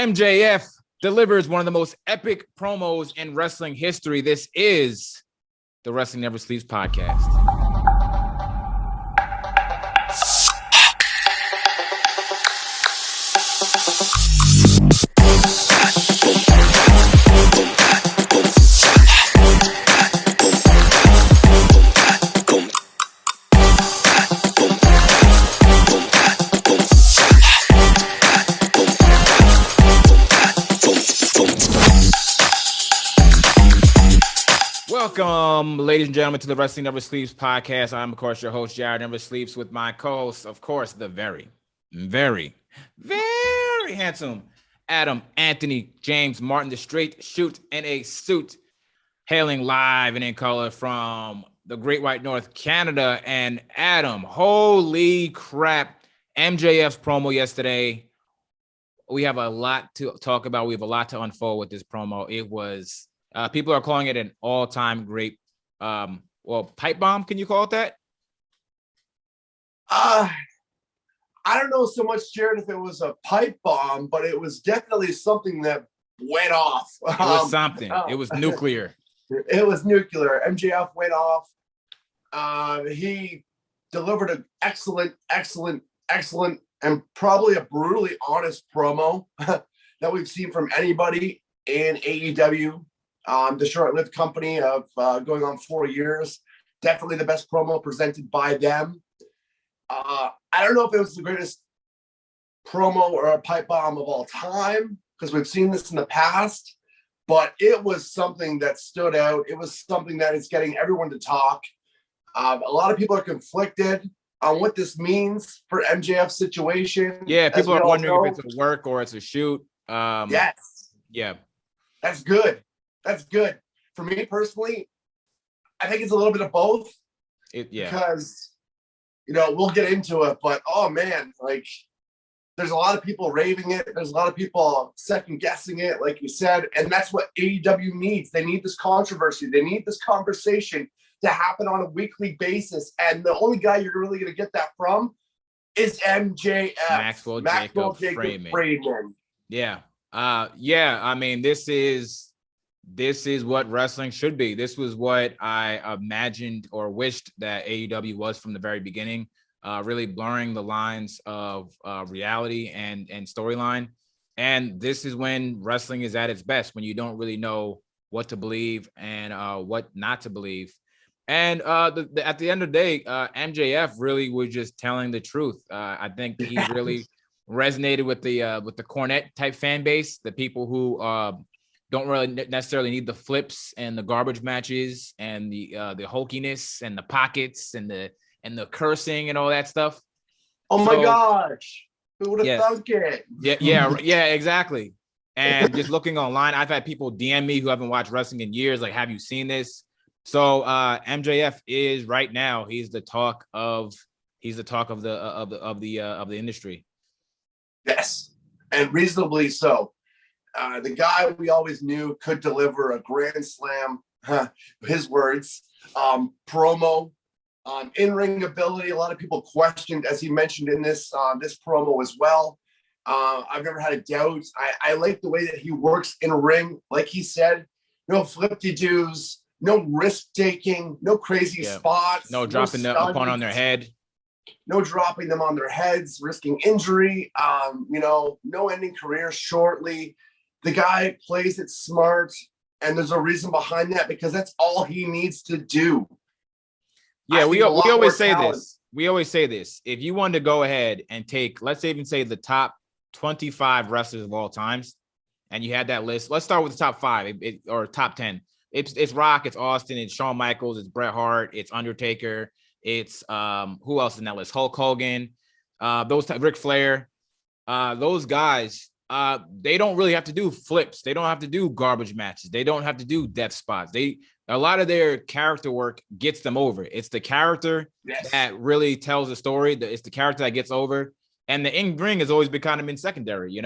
MJF delivers one of the most epic promos in wrestling history. This is the Wrestling Never Sleeps podcast. Welcome, ladies and gentlemen, to the Wrestling Never Sleeps podcast. I'm, of course, your host, Jared Never Sleeps, with my co-host, of course, the very handsome Adam Anthony James Martin, the straight shoot in a suit, hailing live and in color from the Great White North, Canada. And Adam, holy crap, MJF's promo yesterday. We have a lot to talk about. We have a lot to unfold with this promo. It was... people are calling it an all-time great, pipe bomb. Can you call it that? I don't know so much, Jared, if it was a pipe bomb, but it was definitely something that went off. It was something. It was nuclear. It was nuclear. MJF went off. He delivered an excellent, and probably a brutally honest promo that we've seen from anybody in AEW. The short-lived company of going on 4 years. Definitely the best promo presented by them. I don't know if it was the greatest promo or a pipe bomb of all time, because we've seen this in the past, but it was something that stood out. It was something that is getting everyone to talk. A lot of people are conflicted on what this means for MJF's situation. Yeah, people are wondering if it's a work or it's a shoot. Yes. Yeah. That's good. That's good. For me personally, I think it's a little bit of both. Because, we'll get into it, but oh man, like there's a lot of people raving it. There's a lot of people second guessing it, like you said, and that's what AEW needs. They need this controversy. They need this conversation to happen on a weekly basis. And the only guy you're really going to get that from is MJF. Maxwell Jacob Friedman. Yeah. I mean, this is what wrestling should be. This was what I imagined or wished that AEW was from the very beginning, really blurring the lines of reality and storyline. And this is when wrestling is at its best, when you don't really know what to believe and what not to believe. And at the end of the day, MJF really was just telling the truth. I think he really resonated with the Cornette type fan base, the people who don't really necessarily need the flips and the garbage matches and the hulkiness and the pockets and the cursing and all that stuff. Oh my gosh. Who would have thunk it? Yeah, exactly. And just looking online, I've had people DM me who haven't watched wrestling in years, like, have you seen this? So MJF is right now, he's the talk of the industry. Yes. And reasonably so. The guy we always knew could deliver a grand slam, his words, promo, in-ring ability. A lot of people questioned, as he mentioned in this promo as well. I've never had a doubt. I like the way that he works in a ring. Like he said, no flip-de-doos, no risk-taking, no crazy spots. No dropping the opponent on their head. No dropping them on their heads, risking injury, no ending career shortly. The guy plays it smart, and there's a reason behind that, because that's all he needs to do. Yeah, we always say this. We always say this. If you wanted to go ahead and take, let's even say the top 25 wrestlers of all times, and you had that list, let's start with the top 5 or top 10. It's Rock, it's Austin, it's Shawn Michaels, it's Bret Hart, it's Undertaker, it's who else in that list? Hulk Hogan, Ric Flair, those guys. They don't really have to do flips. They don't have to do garbage matches. They don't have to do death spots. A lot of their character work gets them over. It's the character that really tells the story. It's the character that gets over. And the in-ring has always been kind of been secondary,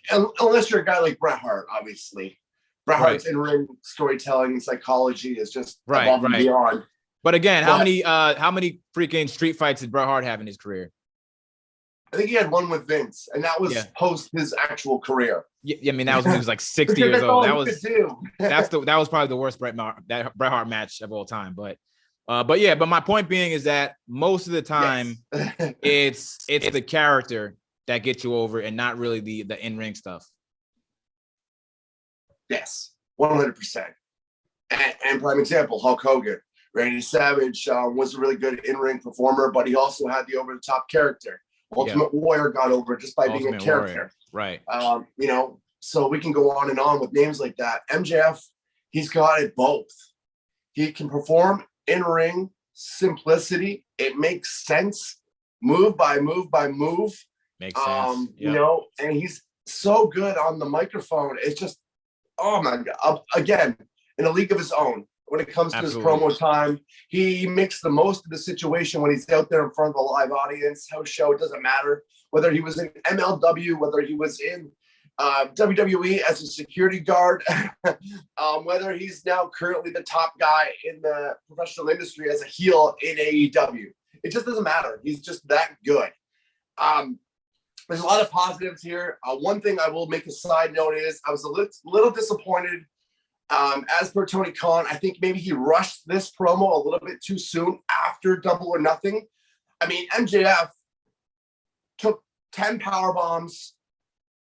Unless you're a guy like Bret Hart, obviously. Bret Hart's in-ring storytelling and psychology is just above and beyond. But again, how many freaking street fights did Bret Hart have in his career? I think he had one with Vince, and that was post his actual career. Yeah, I mean, that was when he was like 60 years old. That was probably the worst Bret Hart match of all time. But my point being is that most of the time it's the character that gets you over and not really the in-ring stuff. Yes, 100%. And prime example, Hulk Hogan. Randy Savage was a really good in-ring performer, but he also had the over-the-top character. Ultimate Warrior got over just by being a character. Warrior. Right. So we can go on and on with names like that. MJF, he's got it both. He can perform in-ring, simplicity. It makes sense. Move by move by move. Makes sense. And he's so good on the microphone. It's just, oh my God. Again, in a league of his own. When it comes to his promo time, he makes the most of the situation when he's out there in front of a live audience, house show. It doesn't matter whether he was in MLW, whether he was in WWE as a security guard, whether he's now currently the top guy in the professional industry as a heel in AEW. It just doesn't matter. He's just that good. There's a lot of positives here. One thing I will make a side note is I was a little disappointed. As per Tony Khan, I think maybe he rushed this promo a little bit too soon after Double or Nothing. I mean, MJF took 10 power bombs.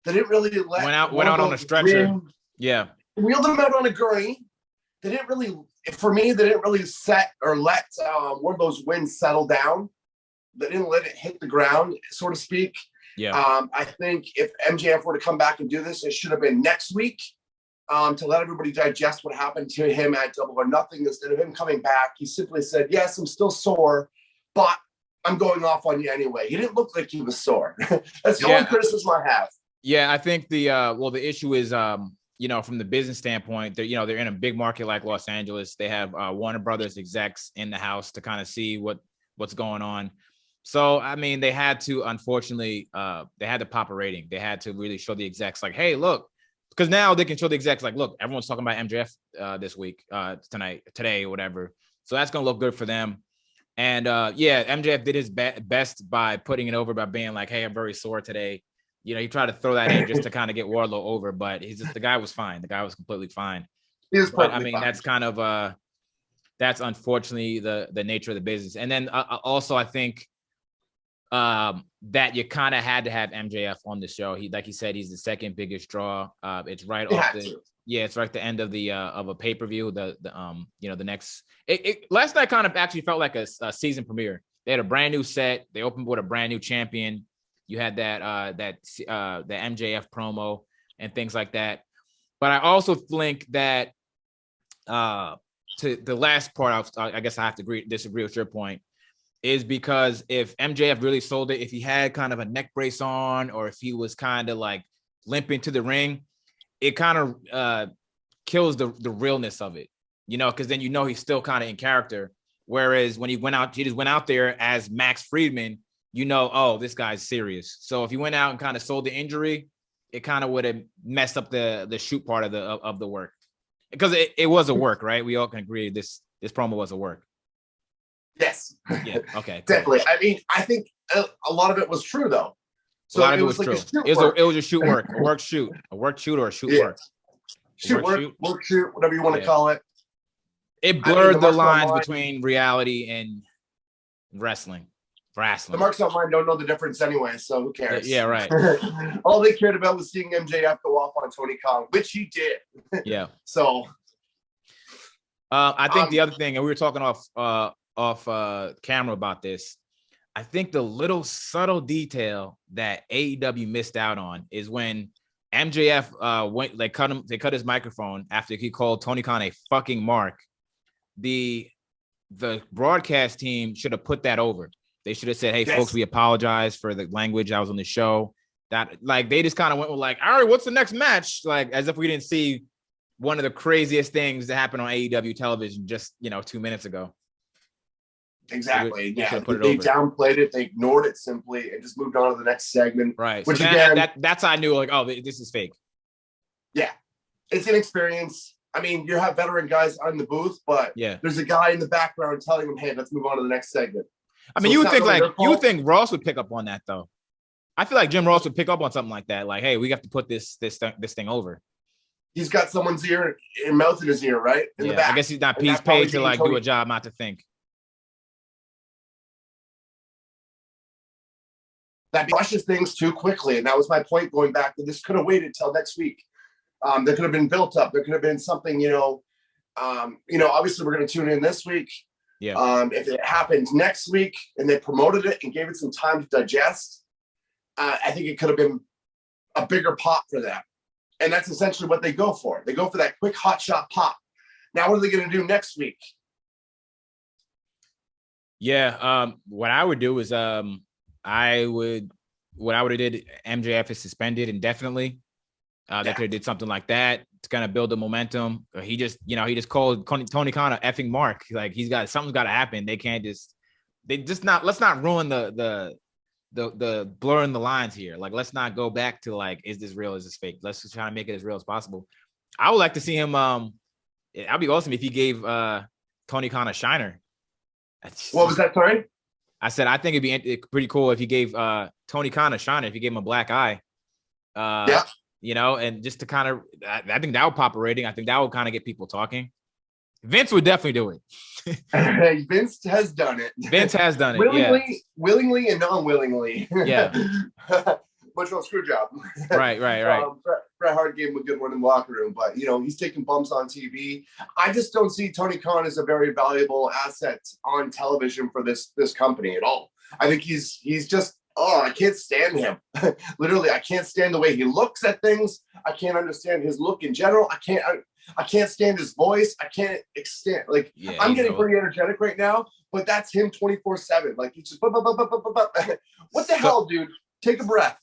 They didn't really let went out on a stretcher. Wheeled them out on a gurney. They didn't really set or let one of those wins settle down. They didn't let it hit the ground, so to speak. I think if MJF were to come back and do this, it should have been next week. To let everybody digest what happened to him at Double or Nothing. Instead of him coming back, he simply said, yes, I'm still sore, but I'm going off on you anyway. He didn't look like he was sore. That's the only criticism I have. Yeah, I think the issue is, from the business standpoint, they're in a big market like Los Angeles. They have Warner Brothers execs in the house to kind of see what's going on. So, I mean, they had to, unfortunately, they had to pop a rating. They had to really show the execs like, hey, look, because now they can show the execs like, look, everyone's talking about MJF this week, today, or whatever. So that's going to look good for them. And MJF did his best by putting it over by being like, hey, I'm very sore today. He tried to throw that in just to kind of get Wardlow over, but the guy was fine. The guy was completely fine. But I mean, that's kind of that's unfortunately the nature of the business. And then also, I think that you kind of had to have MJF on the show. Like he said, he's the second biggest draw. It's right off it's right at the end of the of a pay-per-view. The next last night kind of actually felt like a season premiere. They had a brand new set. They opened with a brand new champion. You had the MJF promo and things like that. But I also think that to the last part, I guess I have to disagree with your point, is because if MJF really sold it, if he had kind of a neck brace on, or if he was kind of like limping to the ring, it kind of kills the realness of it, because then he's still kind of in character. Whereas when he just went out there as Max Friedman, oh, this guy's serious. So if he went out and kind of sold the injury, it kind of would have messed up the shoot part of the work, because it was a work, right? We all can agree this promo was a work. Yes. Yeah. Okay. Definitely. I mean, I think a lot of it was true, though. So a lot of it was true. It was a shoot work, a work shoot or a shoot work. Work shoot, whatever you want to call it. It blurred the lines between reality and wrestling. The marks online don't know the difference anyway, so who cares? Yeah, right. All they cared about was seeing MJF go off on Tony Khan, which he did. Yeah. So, I think the other thing, and we were talking off camera about this, I think the little subtle detail that AEW missed out on is when MJF they cut his microphone after he called Tony Khan a fucking mark. The broadcast team should have put that over. They should have said, hey, folks, we apologize for the language that was on the show. That, like, they just kind of went with like, all right, what's the next match? Like, as if we didn't see one of the craziest things that happened on AEW television just 2 minutes ago. Exactly. They downplayed it. They ignored it simply and just moved on to the next segment. Right. Which, so again, that's how I knew, like, oh, this is fake. Yeah. It's inexperience. I mean, you have veteran guys on the booth, but there's a guy in the background telling them, hey, let's move on to the next segment. I mean, you would think Ross would pick up on that, though. I feel like Jim Ross would pick up on something like that. Like, hey, we have to put this thing over. He's got someone's ear and mouth in his ear, right? In the back. I guess he's not paid to like do a job, not to think. That rushes things too quickly. And that was my point going back that this could have waited till next week. There could have been built up. There could have been something, obviously we're going to tune in this week. Yeah. If it happened next week and they promoted it and gave it some time to digest, I think it could have been a bigger pop for them. And that's essentially what they go for. They go for that quick hot shot pop. Now, what are they going to do next week? Yeah. What I would do is what I would have did, MJF is suspended indefinitely. They could have did something like that to kind of build the momentum. He just called Tony Khan a effing mark. Like something's got to happen. Let's not ruin the blurring the lines here. Like, let's not go back to like, is this real? Is this fake? Let's just try to make it as real as possible. I would like to see him. That'd be awesome if he gave Tony Khan a shiner. What was that? Sorry. I said, I think it'd be pretty cool if he gave Tony Khan a shiner, if he gave him a black eye. And just to kind of, I think that would pop a rating. I think that would kind of get people talking. Vince would definitely do it. Vince has done it. Willingly and non-willingly. Yeah. Much of a screw job. Right. Bret Hart gave him a good one in the locker room, but he's taking bumps on TV. I just don't see Tony Khan as a very valuable asset on television for this company at all. I think he's just, I can't stand him. Literally, I can't stand the way he looks at things. I can't understand his look in general. I can't stand his voice. I can't stand, I'm getting pretty energetic right now, but that's him 24/7. Like, he's just, what the hell, dude? Take a breath.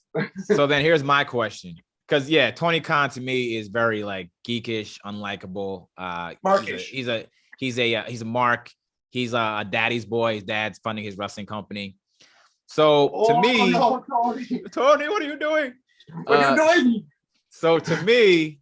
So then here's my question. Because Tony Khan to me is very like geekish, unlikable. Markish. He's a mark. He's a daddy's boy. His dad's funding his wrestling company. So to me, no, Tony, what are you doing? What are you doing? So to me,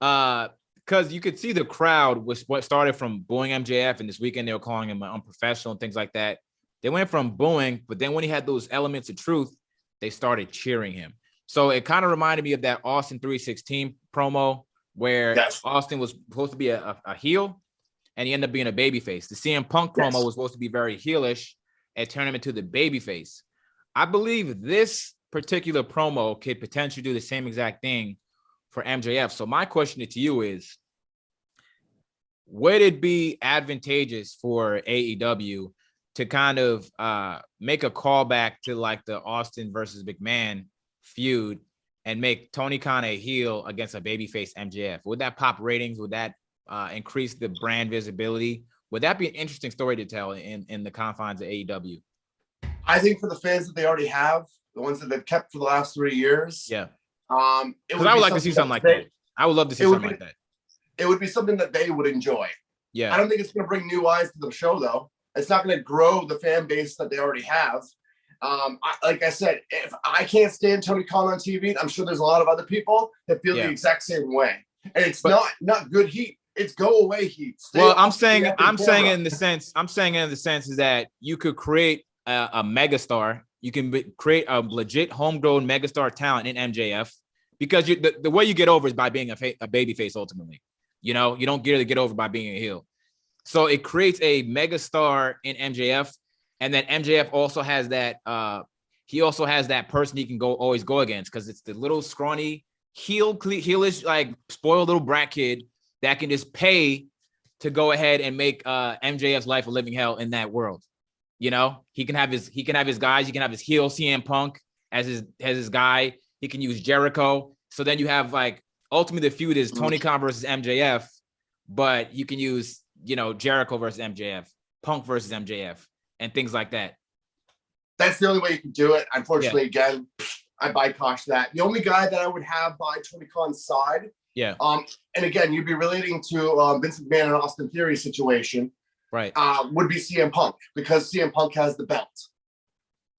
because you could see the crowd was what started from booing MJF, and this weekend they were calling him unprofessional and things like that. They went from booing, but then when he had those elements of truth, they started cheering him. So it kind of reminded me of that Austin 316 promo where Austin was supposed to be a heel and he ended up being a babyface. The CM Punk promo was supposed to be very heelish and turn him into the babyface. I believe this particular promo could potentially do the same exact thing for MJF. So my question to you is, would it be advantageous for AEW to kind of make a callback to like the Austin versus McMahon feud and make Tony Khan a heel against a babyface MJF? Would that pop ratings? Would that increase the brand visibility? Would that be an interesting story to tell in the confines of AEW? I think for the fans that they already have, the ones that they've kept for the last 3 years. Yeah. Because I would like to see something like that. I would love to see something like that. It would be something that they would enjoy. Yeah. I don't think it's going to bring new eyes to the show, though. It's not going to grow the fan base that they already have. Like I said, if I can't stand Tony Khan on TV, I'm sure there's a lot of other people that feel the exact same way. And it's not good heat. It's go away heat. I'm saying in the sense is that you could create a megastar. You can create a legit homegrown megastar talent in MJF, because the way you get over is by being a babyface. Ultimately, you don't get over by being a heel. So it creates a megastar in MJF, and then MJF also has that. He also has that person he can always go against, because it's the little scrawny heelish, like spoiled little brat kid that can just pay to go ahead and make MJF's life a living hell in that world. He can have his guys. He can have his heel CM Punk as his guy. He can use Jericho. So then you have like ultimately the feud is Tony Khan versus MJF, but you can use Jericho versus MJF, Punk versus MJF, and things like that. That's the only way you can do it. Unfortunately, again, I bypass that. The only guy that I would have by Tony Khan's side, and again, you'd be relating to Vince McMahon and Austin Theory situation, right? Would be CM Punk, because CM Punk has the belt,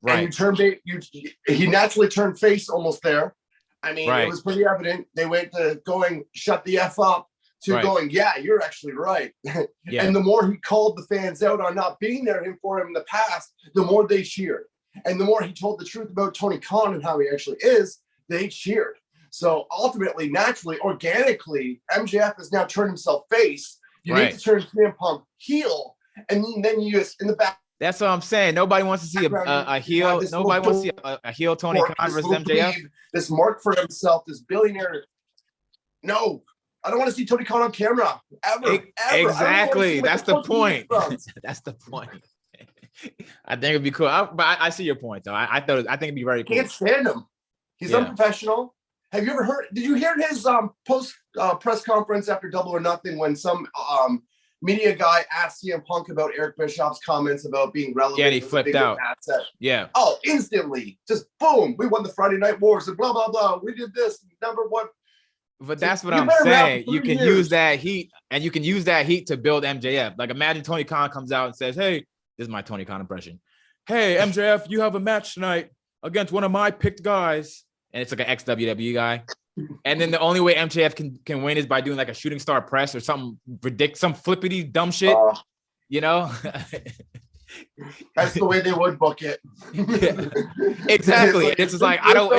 right? And he naturally turned face almost there. I mean, it was pretty evident. They went to going shut the F up to going, yeah, you're actually right. And the more he called the fans out on not being there for him in the past, the more they cheered. And the more he told the truth about Tony Khan and how he actually is, they cheered. So ultimately, naturally, organically, MJF has now turned himself face. You need to turn CM Punk heel, and then you just in the back. That's what I'm saying. Nobody wants to see a heel. Nobody wants to see a heel Tony Khan versus MJF. This mark for himself, this billionaire. No, I don't want to see Tony Khan on camera ever. Exactly. That's the point. That's the point. I think it'd be cool. But I see your point, though. I think it'd be very cool. Can't stand him. He's unprofessional. Have you ever heard? Did you hear his post press conference after Double or Nothing when some media guy asked CM Punk about Eric Bischoff's comments about being relevant? Yeah, and he flipped out. Asset. Yeah. Oh, instantly, just boom! We won the Friday Night Wars and blah blah blah. We did this #1. But that's what I'm saying. You can use that heat, and you can use that heat to build MJF. Like, imagine Tony Khan comes out and says, "Hey, this is my Tony Khan impression. Hey, MJF, you have a match tonight against one of my picked guys." And it's like an ex-WWE guy. And then the only way MJF can win is by doing like a shooting star press or something ridiculous, some flippity dumb shit, you know? That's the way they would book it. Yeah. Exactly. It's just like, I don't,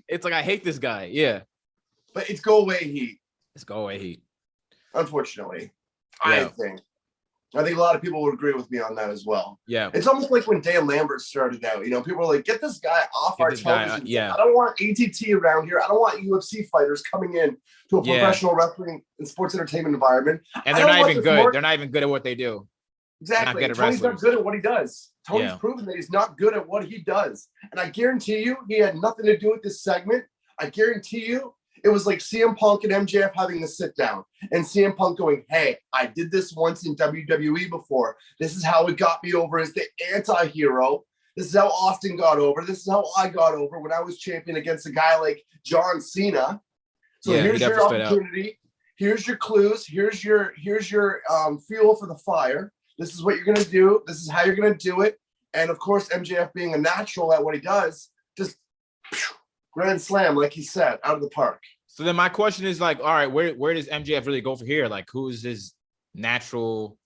it's like, I hate this guy. Yeah. But it's go away heat. It's go away heat. Unfortunately, I think a lot of people would agree with me on that as well. Yeah. It's almost like when Dan Lambert started out, people were like, get this guy off our television. I don't want ATT around here. I don't want UFC fighters coming in to a professional wrestling and sports entertainment environment. And they're not even good. They're not even good at what they do. Exactly. Tony's not good at what he does. Tony's proven that he's not good at what he does. And I guarantee you, he had nothing to do with this segment. I guarantee you, it was like CM Punk and MJF having to sit down and CM Punk going, hey, I did this once in WWE before. This is how it got me over as the anti-hero. This is how Austin got over. This is how I got over when I was champion against a guy like John Cena. So here's your opportunity. Here's your clues. Here's your fuel for the fire. This is what you're going to do. This is how you're going to do it. And of course, MJF being a natural at what he does, just grand slam, like he said, out of the park. So then my question is like, all right, where does MJF really go for here? Like, who is his natural?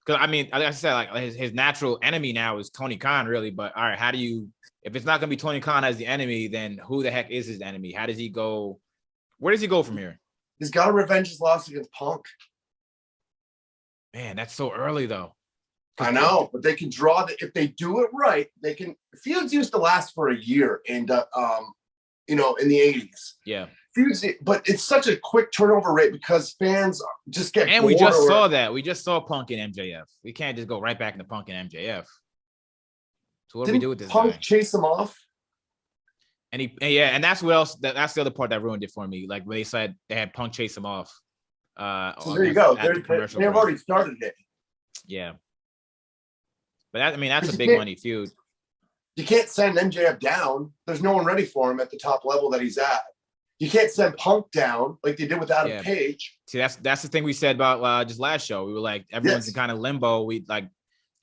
Because I mean, like I said, like his natural enemy now is Tony Khan, really. But all right, how do you? If it's not going to be Tony Khan as the enemy, then who the heck is his enemy? How does he go? Where does he go from here? He's got to revenge his loss against Punk. Man, that's so early though. I know, but they can draw if they do it right. They can. Feuds used to last for a year, and in the 80s. Yeah. Feuds, but it's such a quick turnover rate because fans just get. And we just saw that. We just saw Punk and MJF. We can't just go right back into Punk and MJF. So what do we do with this Punk guy? Chase him off. And that's what else. That's the other part that ruined it for me. Like when they said they had Punk chase him off. So there you go. They've already started it. Yeah. But that's a big money feud. You can't send MJF down. There's no one ready for him at the top level that he's at. You can't send Punk down like they did with Adam Page. See, that's the thing we said about just last show. We were like, everyone's in kind of limbo. We like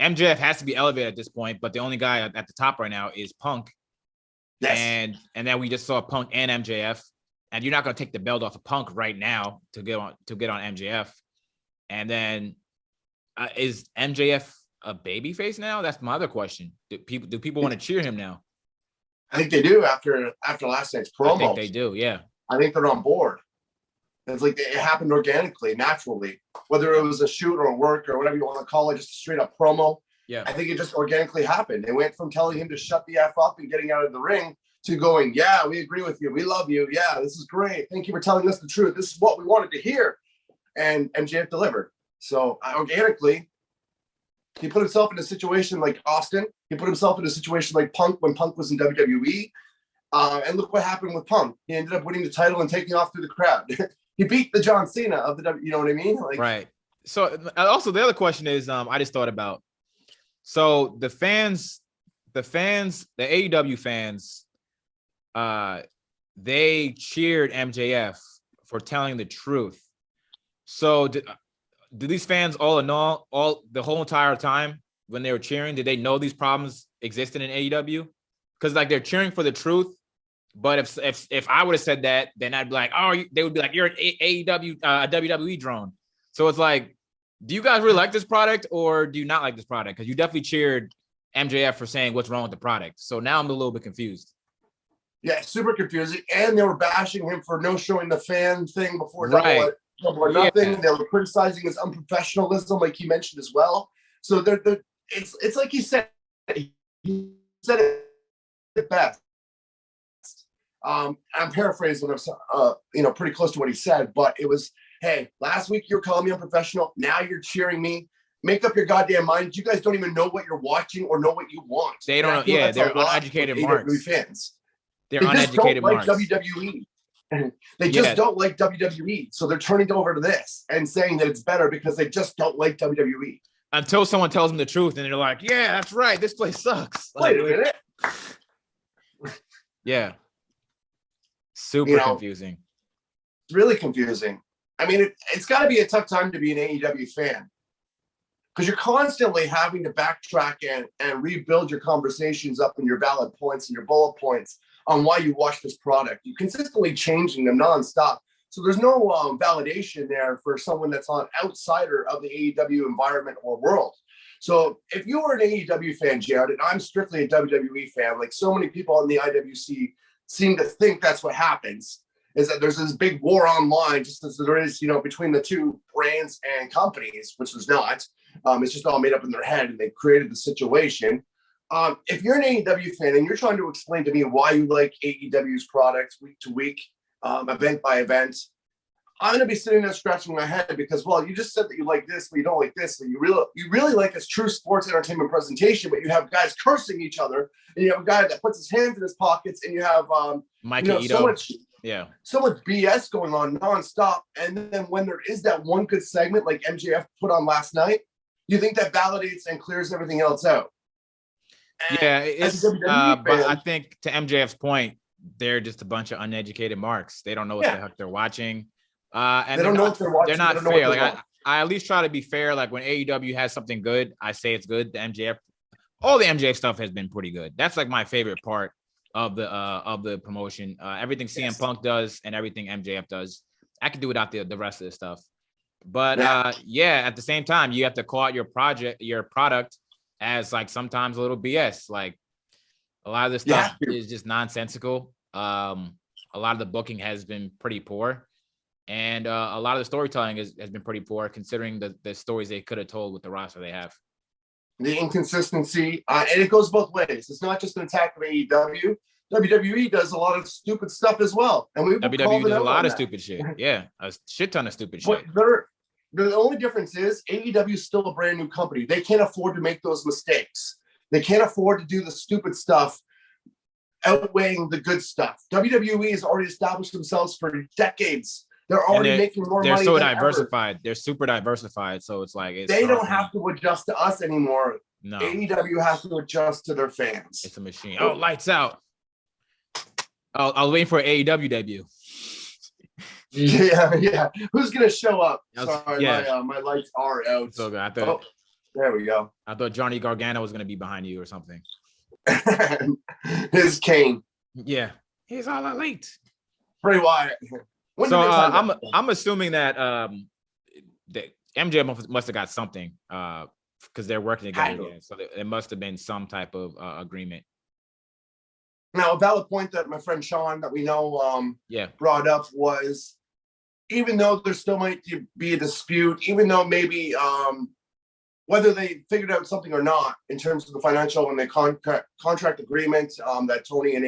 MJF has to be elevated at this point, but the only guy at the top right now is Punk. Yes. And then we just saw Punk and MJF, and you're not going to take the belt off of Punk right now to get on MJF. And then is MJF a baby face now? That's my other question. Do people want to cheer him now? I think they do after last night's promo. I think they do, yeah. I think they're on board. It's like it happened organically, naturally, whether it was a shoot or a work or whatever you want to call it, just a straight up promo. Yeah, I think it just organically happened. They went from telling him to shut the F up and getting out of the ring to going, yeah, we agree with you. We love you. Yeah, this is great. Thank you for telling us the truth. This is what we wanted to hear. And MJF delivered. So organically, he put himself in a situation like Austin. He put himself in a situation like Punk when Punk was in WWE. And look what happened with Punk. He ended up winning the title and taking off through the crowd. He beat the John Cena of the W. You know what I mean? Like, right. So also the other question is, I just thought about. So the AEW fans, they cheered MJF for telling the truth. So do these fans all the whole entire time when they were cheering, did they know these problems existed in AEW? Because like they're cheering for the truth, but if I would have said that, then I'd be like, they would be like, you're an AEW, WWE drone. So it's like, do you guys really like this product or do you not like this product? Because you definitely cheered MJF for saying what's wrong with the product. So now I'm a little bit confused. Yeah, super confusing. And they were bashing him for no showing the fan thing before right. Double or Nothing. Yeah. They were criticizing his unprofessionalism, like he mentioned as well. So it's like he said it best. I'm paraphrasing, pretty close to what he said, but it was, hey, last week you were calling me unprofessional. Now you're cheering me. Make up your goddamn mind. You guys don't even know what you're watching or know what you want. They don't know. Yeah, they're uneducated marks. Fans. They're uneducated marks. Like WWE. They just don't like WWE. So they're turning over to this and saying that it's better because they just don't like WWE. Until someone tells them the truth and they're like, yeah, that's right. This place sucks. Wait a minute. Yeah. Super confusing. Really confusing. I mean, it's got to be a tough time to be an AEW fan because you're constantly having to backtrack and rebuild your conversations up and your valid points and your bullet points on why you watch this product. You're consistently changing them nonstop. So there's no validation there for someone that's an outsider of the AEW environment or world. So if you were an AEW fan, Jared, and I'm strictly a WWE fan, like so many people in the IWC seem to think that's what happens, is that there's this big war online, just as there is, between the two brands and companies, which is not. It's just all made up in their head, and they created the situation. If you're an AEW fan and you're trying to explain to me why you like AEW's products week to week, event by event, I'm going to be sitting there scratching my head because, well, you just said that you like this, but you don't like this. And you really like this true sports entertainment presentation, but you have guys cursing each other, and you have a guy that puts his hands in his pockets, and you have so much BS going on nonstop. And then when there is that one good segment like MJF put on last night, you think that validates and clears everything else out. Yeah, but I think to MJF's point, they're just a bunch of uneducated marks. They don't know what the heck they're watching. And they don't know what they're watching. They're not fair. Like I at least try to be fair. Like when AEW has something good, I say it's good. All the MJF stuff has been pretty good. That's like my favorite part of the promotion. Everything CM Punk does and everything MJF does, I can do without the rest of the stuff. But at the same time, you have to call out your product as like sometimes a little BS. Like a lot of this stuff is just nonsensical. A lot of the booking has been pretty poor. And a lot of the storytelling has been pretty poor considering the stories they could have told with the roster they have. The inconsistency, and it goes both ways. It's not just an attack of AEW. WWE does a lot of stupid stuff as well. And WWE does a lot of stupid shit. Yeah, a shit ton of stupid shit. The only difference is AEW is still a brand new company. They can't afford to make those mistakes. They can't afford to do the stupid stuff outweighing the good stuff. WWE has already established themselves for decades. They're already making more money. They're so diversified. Ever. They're super diversified. So it's like they don't have to adjust to us anymore. No. AEW has to adjust to their fans. It's a machine. Oh, lights out. Oh, I was waiting for an AEW debut. Yeah. Who's gonna show up? Sorry, my lights are out. So good. I thought. There we go. I thought Johnny Gargano was gonna be behind you or something. His cane. Yeah, he's all late. Bray Wyatt. So I'm assuming that that MJ must have got something because they're working together again. So it must have been some type of agreement. Now, a valid point that my friend Sean that we know brought up was, even though there still might be a dispute, even though maybe whether they figured out something or not in terms of the financial and the contract agreement that Tony and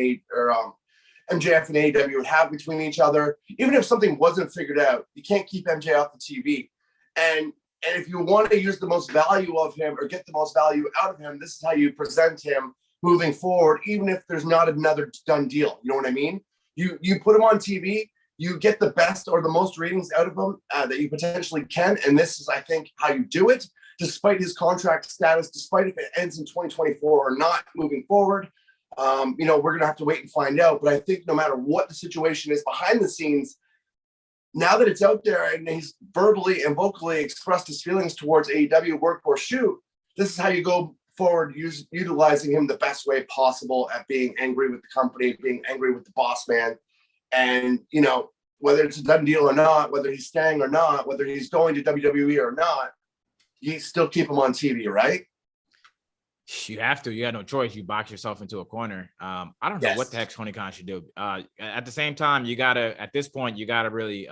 MJF and AEW would have between each other, even if something wasn't figured out, you can't keep MJ off the TV. And if you want to use the most value of him or get the most value out of him, this is how you present him moving forward, even if there's not another done deal. You know what I mean? You put him on TV, you get the best or the most ratings out of him that you potentially can. And this is, I think, how you do it, despite his contract status, despite if it ends in 2024 or not moving forward. We're going to have to wait and find out. But I think no matter what the situation is behind the scenes, now that it's out there and he's verbally and vocally expressed his feelings towards AEW, work or shoot, this is how you go forward, utilizing him the best way possible at being angry with the company, being angry with the boss man. And, whether it's a done deal or not, whether he's staying or not, whether he's going to WWE or not, you still keep him on TV, right? You have to. You got no choice. You box yourself into a corner. I don't know what the heck Tony Khan should do. At the same time, at this point, you gotta really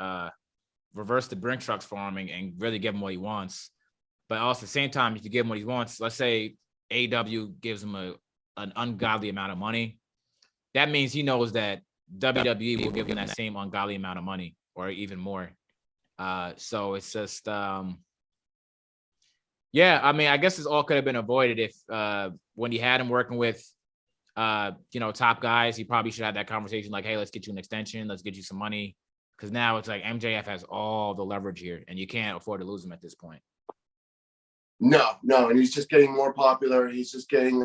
reverse the brink trucks for him and really give him what he wants. But also at the same time, if you give him what he wants, let's say AEW gives him an ungodly amount of money. That means he knows that WWE will give him that same ungodly amount of money or even more. So it's just yeah, I mean, I guess this all could have been avoided if when he had him working with top guys, he probably should have that conversation like, hey, let's get you an extension, let's get you some money. Because now it's like MJF has all the leverage here, and you can't afford to lose him at this point. No, and he's just getting more popular. He's just getting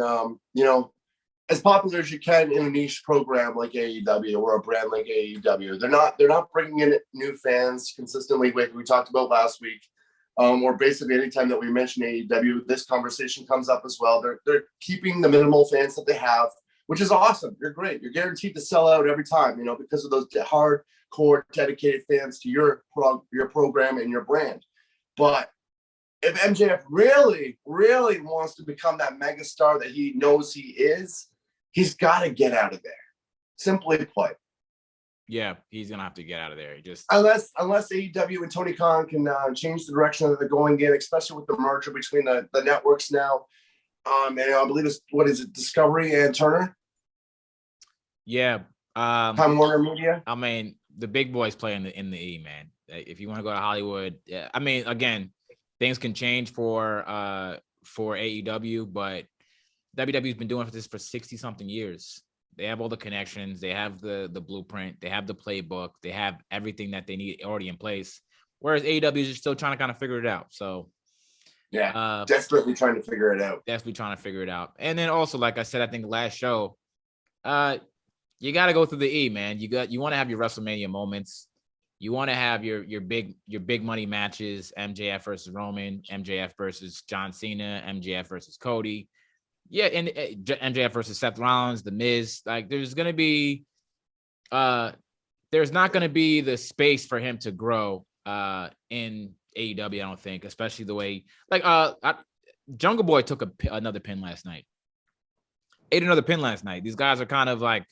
as popular as you can in a niche program like AEW or a brand like AEW. They're not bringing in new fans consistently. Like we talked about last week. Or basically anytime that we mention AEW, this conversation comes up as well. They're keeping the minimal fans that they have, which is awesome. You're great. You're guaranteed to sell out every time, because of those hardcore, dedicated fans to your program and your brand. But if MJF really, really wants to become that megastar that he knows he is, he's got to get out of there. Simply put. Yeah, he's gonna have to get out of there. Unless AEW and Tony Khan can change the direction that they're going in, especially with the merger between the networks now. And I believe Discovery and Turner? Yeah. Time Warner Media. I mean, the big boys play in the E, man. If you want to go to Hollywood, yeah. I mean, again, things can change for AEW, but WWE's been doing this for 60 something years. They have all the connections. They have the blueprint. They have the playbook. They have everything that they need already in place. Whereas AEW is still trying to kind of figure it out. So, yeah, desperately trying to figure it out. And then also, like I said, I think last show, you got to go through the E, man. You want to have your WrestleMania moments. You want to have your big money matches. MJF versus Roman, MJF versus John Cena, MJF versus Cody. Yeah, and MJF versus Seth Rollins, The Miz. Like, there's not going to be the space for him to grow in AEW, I don't think, especially the way, Jungle Boy took another pin last night. Ate another pin last night. These guys are kind of like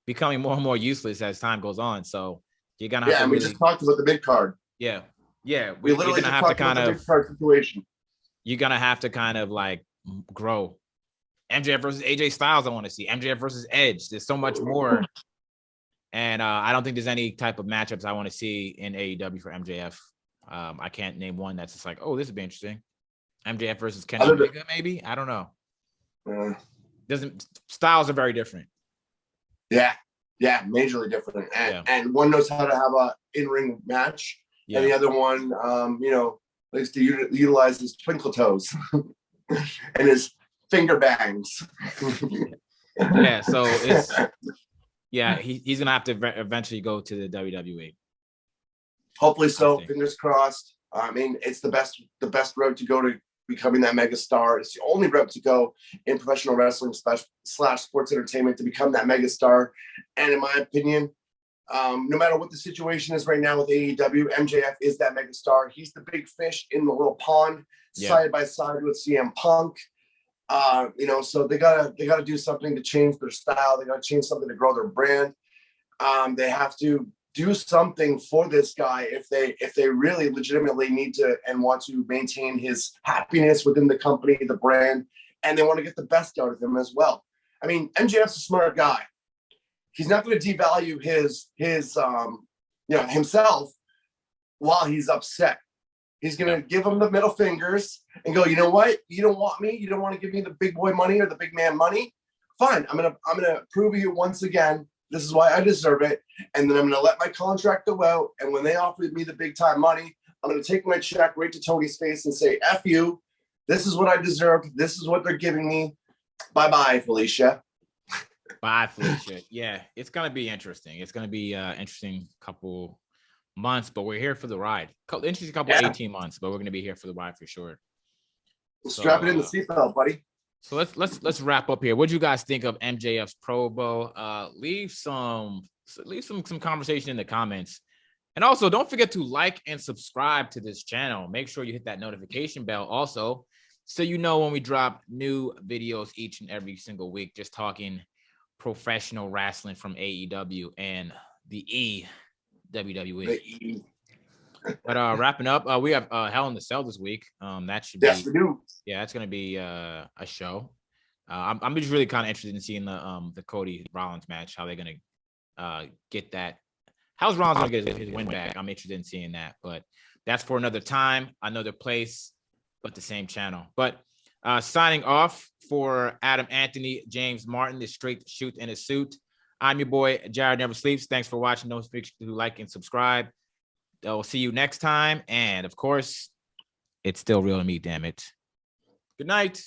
becoming more and more useless as time goes on. So you're going to have to we just talked about the mid card. Yeah. Yeah. We literally just talked about the mid card situation. You're going to have to kind of like grow. MJF versus AJ Styles, I want to see. MJF versus Edge. There's so much more. And I don't think there's any type of matchups I want to see in AEW for MJF. I can't name one that's just like, oh, this would be interesting. MJF versus Kenny Omega, maybe? I don't know. Styles are very different. Yeah, majorly different. And one knows how to have a in-ring match, and the other one, likes to utilize his twinkle toes and his finger bangs. Yeah, so he's gonna have to eventually go to the WWE. Hopefully so. Fingers crossed. I mean, it's the best road to go to becoming that mega star. It's the only route to go in professional wrestling / sports entertainment to become that mega star. And in my opinion, no matter what the situation is right now with AEW, MJF is that mega star. He's the big fish in the little pond, side by side with CM Punk. So they gotta do something to change their style. They gotta change something to grow their brand. They have to do something for this guy if they really legitimately need to and want to maintain his happiness within the company, the brand, and they want to get the best out of him as well. I mean, MJF's a smart guy. He's not going to devalue his himself while he's upset. He's going to give him the middle fingers and go, you know what? You don't want me. You don't want to give me the big boy money or the big man money. Fine. I'm gonna prove you once again. This is why I deserve it. And then I'm going to let my contract go out. And when they offer me the big time money, I'm going to take my check right to Tony's face and say, F you. This is what I deserve. This is what they're giving me. Bye-bye, Felicia. Bye, Felicia. Yeah, it's going to be interesting. It's going to be an interesting couple months, but we're here for the ride. Interesting couple 18 months, but we're going to be here for the ride for sure. Strap it in the seatbelt, buddy. So let's wrap up here. What do you guys think of MJF's promo? Leave some conversation in the comments. And also, don't forget to like and subscribe to this channel. Make sure you hit that notification bell. Also, So when we drop new videos each and every single week, just talking professional wrestling from AEW and the WWE. The E. But wrapping up, we have Hell in the Cell this week. That should Yes, be, we do. yeah, that's gonna be a show. I'm just really kind of interested in seeing the Cody Rollins match, how they're gonna get that. How's Rollins gonna get his win back? I'm interested in seeing that, but that's for another time, another place, but the same channel. But signing off for Adam Anthony, James Martin, the straight shoot in a suit. I'm your boy Jared Never Sleeps. Thanks for watching. Don't forget to like and subscribe. I'll see you next time. And of course, it's still real to me, damn it. Good night.